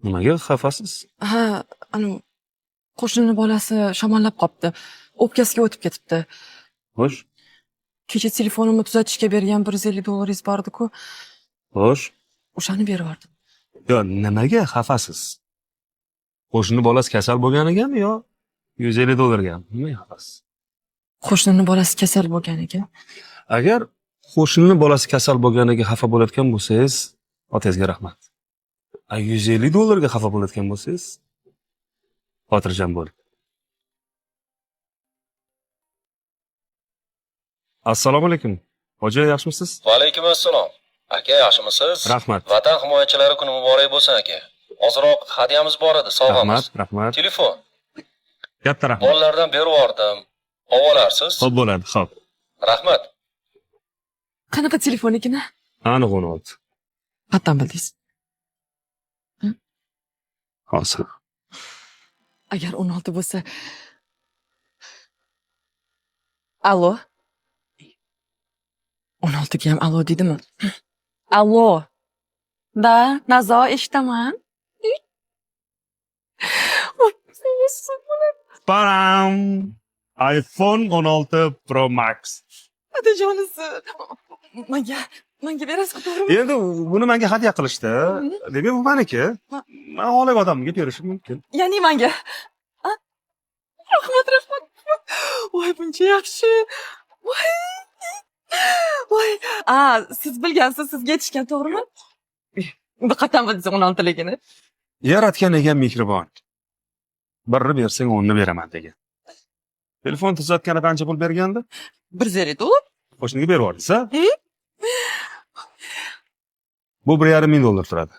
Nimaga xafasiz? Ha, anu qo'shnini bolasi shamollab qopti. O'pkasiga o'tib ketibdi. Xo'sh, Kecha telefonimni tuzatishga bergan $150 bor-ku, xo'sh. o'shani berib yubordim. Yo, nimaga xafasiz? Qo'shni bolasi kasal bo'lganigami yo $150gami? Nimaga xafasiz? Qo'shnini bolasi kasal bo'lgan ekan. Agar qo'shni bolasi kasal bo'lganiga xafa bo'layotgan bo'lsangiz, otangizga rahmat. $150 xafa bo'layotgan bo'lsangiz, xotirjam bo'ling. Assalomu alaykum. Hoji, yaxshimisiz? Va alaykum assalom. Aka, yaxshimisiz? Rahmat. Vatan himoyachilari kuni muborak bo'lsin aka. Ozroq hadyamiz bor edi, sovg'amiz. Rahmat. Telefon. Katta rahmat. Bolalardan berib yubordim. Ovolarsiz? Xo'p bo'ladi, xo'p. Rahmat. Qanaqa telefon ekan? Aniq 16. Qayerdan bildingiz? Hozir. Agar 16 bo'lsa. Allo. 16 ga ham allo deydimi? Allo. Da, Nazo eshitaman. Param! iPhone 16 Pro Max. Otajonisi. Menga berasiz, to'g'rimi? Endi buni menga hadya qilishdi. Demak, bu meniki. Men xohlagan odamga berishim mumkin. Ya'ni menga. Rahmat. Voy, buncha yaxshi. Voy. Siz bilgansiz, sizga yetishgan, to'g'rimi? Diqqatdan bildingiz 16 ligini. Yaratgan ekan mehribon. Birni bersang 10ni beraman degan. Telefon tuzatgani qancha pul bergandi? $150. Qo'shniga berib yubordingiz, ha? Bu $1,500 turadi.